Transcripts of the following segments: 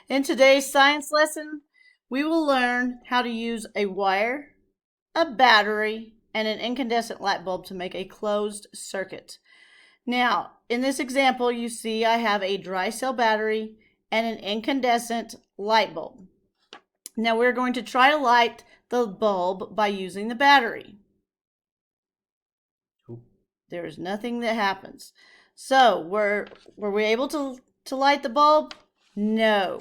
In today's science lesson, we will learn how to use a wire, a battery, and an incandescent light bulb to make a closed circuit. Now, in this example, you see I have a dry cell battery and an incandescent light bulb. Now we're going to try to light the bulb by using the battery. There's nothing that happens. So were we able to light the bulb? No.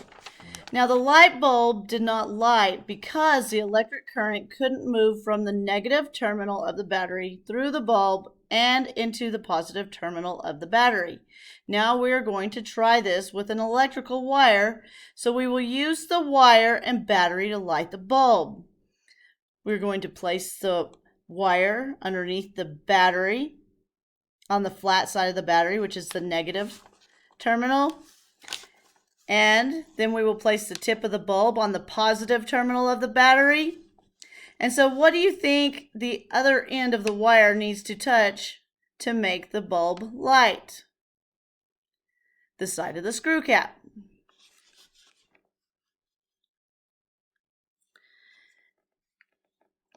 Now the light bulb did not light because the electric current couldn't move from the negative terminal of the battery through the bulb and into the positive terminal of the battery. Now we are going to try this with an electrical wire. So we will use the wire and battery to light the bulb. We're going to place the wire underneath the battery on the flat side of the battery, which is the negative terminal. And then we will place the tip of the bulb on the positive terminal of the battery. And so what do you think the other end of the wire needs to touch to make the bulb light? The side of the screw cap.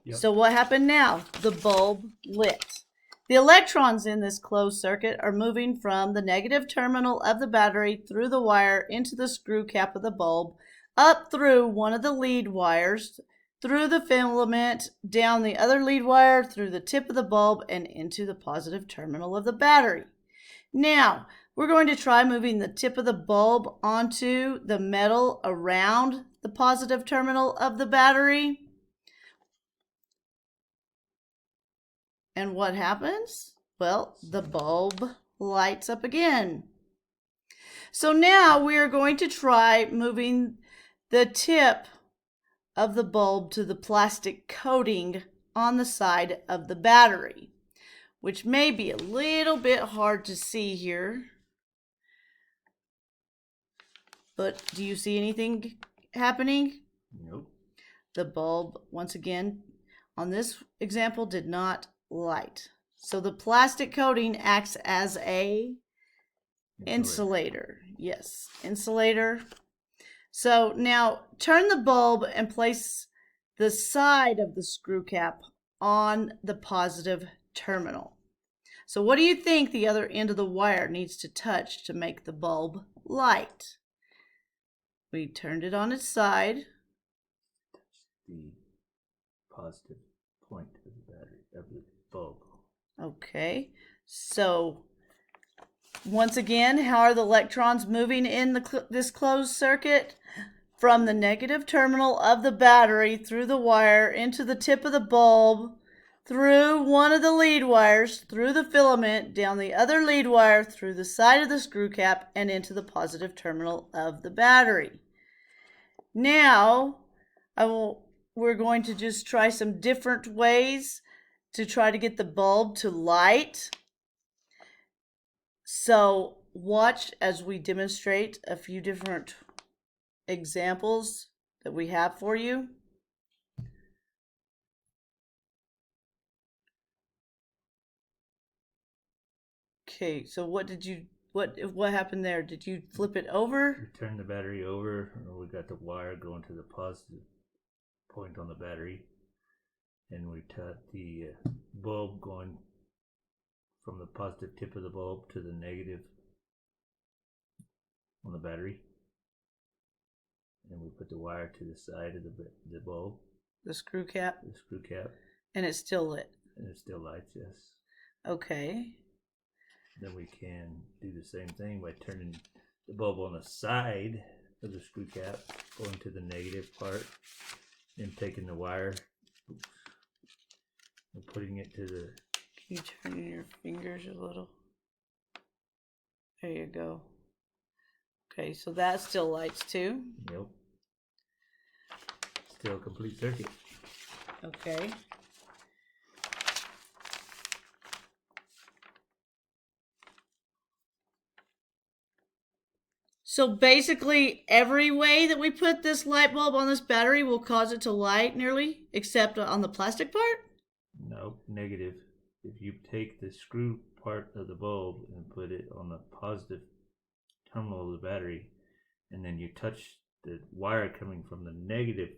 Yep. So what happened now? The bulb lit. The electrons in this closed circuit are moving from the negative terminal of the battery through the wire into the screw cap of the bulb, up through one of the lead wires, through the filament, down the other lead wire, through the tip of the bulb, and into the positive terminal of the battery. Now, we're going to try moving the tip of the bulb onto the metal around the positive terminal of the battery. And what happens? Well, the bulb lights up again. So now we are going to try moving the tip of the bulb to the plastic coating on the side of the battery, which may be a little bit hard to see here. But do you see anything happening? Nope. The bulb, once again, on this example, did not light. So the plastic coating acts as a insulator. Yes, insulator. So now turn the bulb and place the side of the screw cap on the positive terminal. So what do you think the other end of the wire needs to touch to make the bulb light? We turned it on its side. The positive point of the battery, of the bulb. Okay, so once again, how are the electrons moving in this closed circuit? From the negative terminal of the battery through the wire into the tip of the bulb, through one of the lead wires, through the filament, down the other lead wire, through the side of the screw cap, and into the positive terminal of the battery. Now, we're going to just try some different ways to try to get the bulb to light. So watch as we demonstrate a few different examples that we have for you. Okay, so what happened there? Did you flip it over? We turned the battery over, and we got the wire going to the positive point on the battery, and we taught the bulb going from the positive tip of the bulb to the negative on the battery, and we put the wire to the side of the bulb, the screw cap, and it's still lit, and it still lights. Yes. Okay. Then we can do the same thing by turning the bulb on the side of the screw cap, going to the negative part, and taking the wire and putting it to the... Can you turn your fingers a little? There you go. Okay, so that still lights too? Yep. Still a complete circuit. Okay. So basically every way that we put this light bulb on this battery will cause it to light nearly, except on the plastic part? No, negative. If you take the screw part of the bulb and put it on the positive terminal of the battery, and then you touch the wire coming from the negative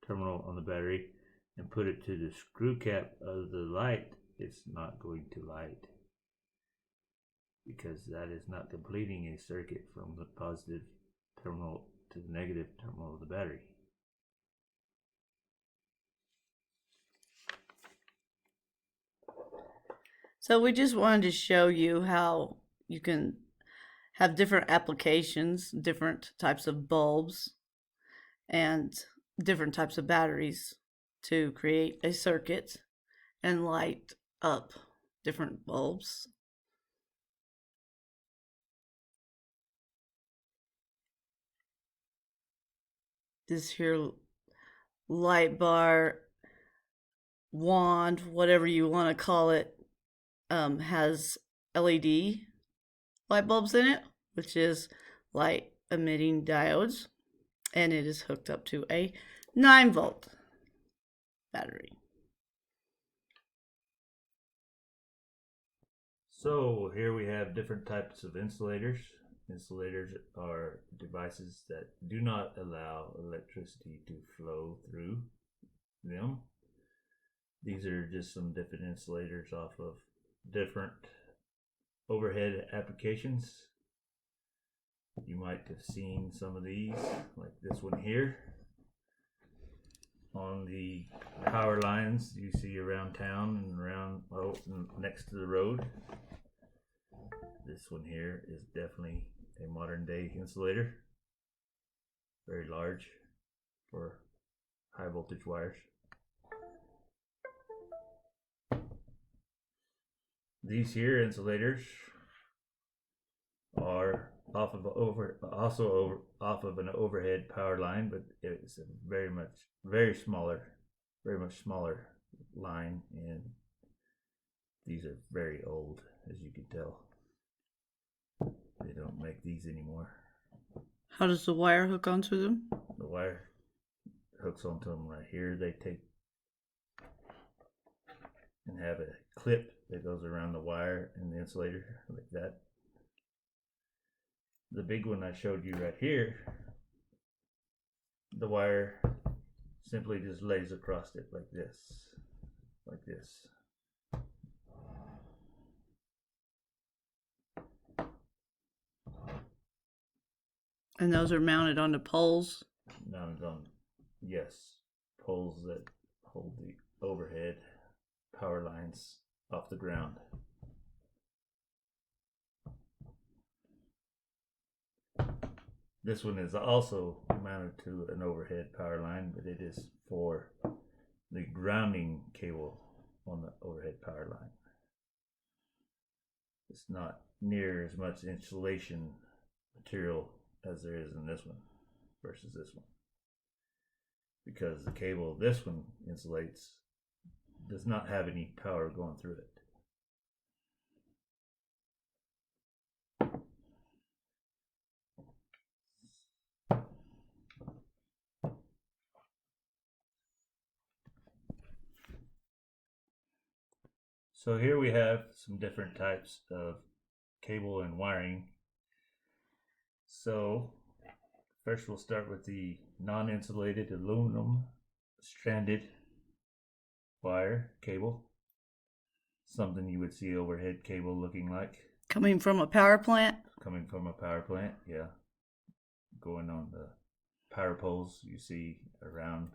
terminal on the battery and put it to the screw cap of the light, it's not going to light, because that is not completing a circuit from the positive terminal to the negative terminal of the battery. So we just wanted to show you how you can have different applications, different types of bulbs, and different types of batteries to create a circuit and light up different bulbs. This here light bar, wand, whatever you want to call it, has LED light bulbs in it, which is light emitting diodes, and it is hooked up to a 9-volt battery. So here we have different types of insulators. Insulators are devices that do not allow electricity to flow through them. These are just some different insulators off of different overhead applications. You might have seen some of these, like this one here. On the power lines you see around town and around, well, next to the road. This one here is definitely a modern day insulator. Very large for high voltage wires. These here insulators are off of off of an overhead power line, but it's a very much smaller line, and these are very old, as you can tell. They don't make these anymore. How does the wire hook onto them? The wire hooks onto them right here. They take and have a clip that goes around the wire and the insulator like that. The big one I showed you right here, the wire simply just lays across it like this. And those are mounted onto poles? Mounted on, yes, poles that hold the overhead power lines off the ground. This one is also mounted to an overhead power line, but it is for the grounding cable on the overhead power line. It's not near as much insulation material as there is in this one versus this one, because the cable this one insulates does not have any power going through it. So here we have some different types of cable and wiring. So first we'll start with the non-insulated aluminum stranded wire cable. Something you would see overhead cable looking like. Coming from a power plant? Coming from a power plant, yeah. Going on the power poles you see around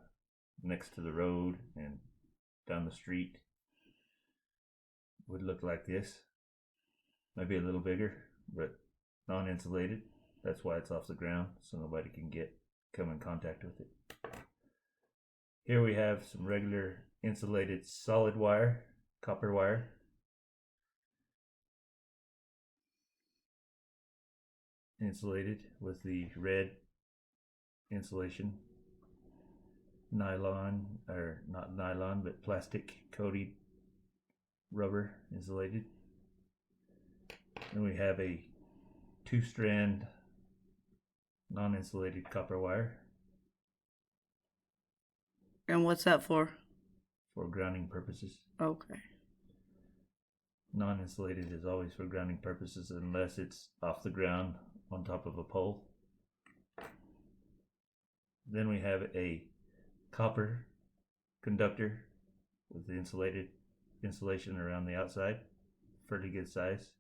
next to the road and down the street. Would look like this. Maybe a little bigger, but non-insulated. That's why it's off the ground, so nobody can come in contact with it. Here we have some regular insulated solid wire, copper wire. Insulated with the red insulation. Nylon, or not nylon, but plastic coated rubber insulated. Then we have a 2-strand non-insulated copper wire. And what's that for? For grounding purposes. Okay. Non-insulated is always for grounding purposes unless it's off the ground on top of a pole. Then we have a copper conductor with the insulation around the outside, fairly good size.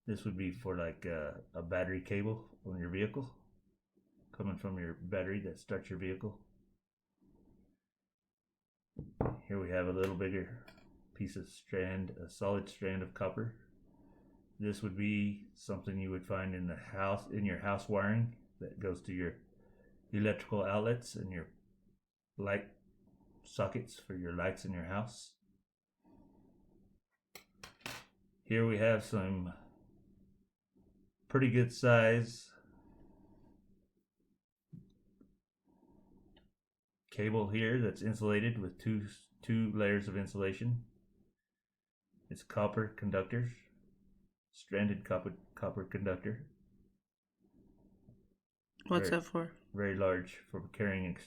This would be for like a battery cable on your vehicle, coming from your battery that starts your vehicle. Here we have a little bigger piece of strand, a solid strand of copper. This would be something you would find in the house, in your house wiring, that goes to your electrical outlets and your light sockets for your lights in your house. Here we have some pretty good size cable here that's insulated with two layers of insulation. It's copper conductors, stranded copper conductor. What's that for? Very large, for carrying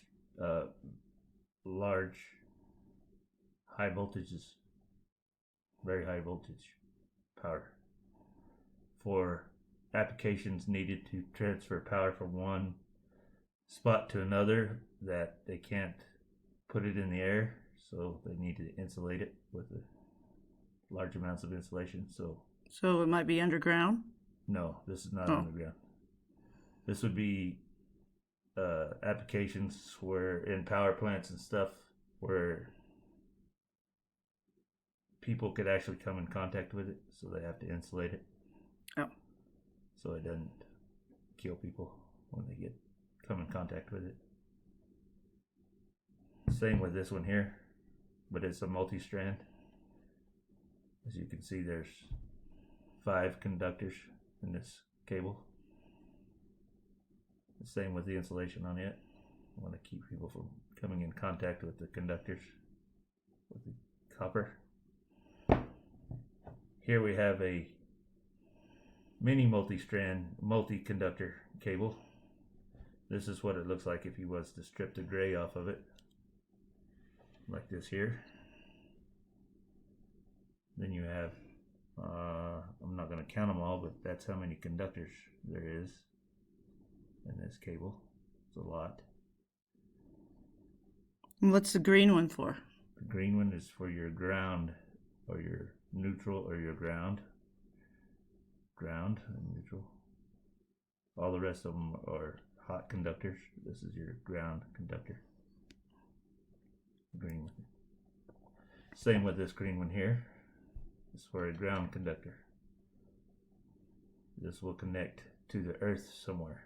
large high voltages, very high voltage power, for applications needed to transfer power from one spot to another that they can't put it in the air, so they need to insulate it with large amounts of insulation. So it might be underground? No, this is not underground. This would be applications where in power plants and stuff where people could actually come in contact with it, so they have to insulate it. Oh. So it doesn't kill people when they come in contact with it. Same with this one here, but it's a multi-strand. As you can see, there's 5 conductors in this cable. The same with the insulation on it. I want to keep people from coming in contact with the conductors, with the copper. Here we have a mini multi-strand, multi-conductor cable. This is what it looks like if you was to strip the gray off of it, like this here. Then you have, I'm not going to count them all, but that's how many conductors there is in this cable. It's a lot. And what's the green one for? The green one is for your ground, or your neutral, or your ground. Ground and neutral. All the rest of them are hot conductors. This is your ground conductor. Green one. Same with this green one here. This is for a ground conductor. This will connect to the earth somewhere.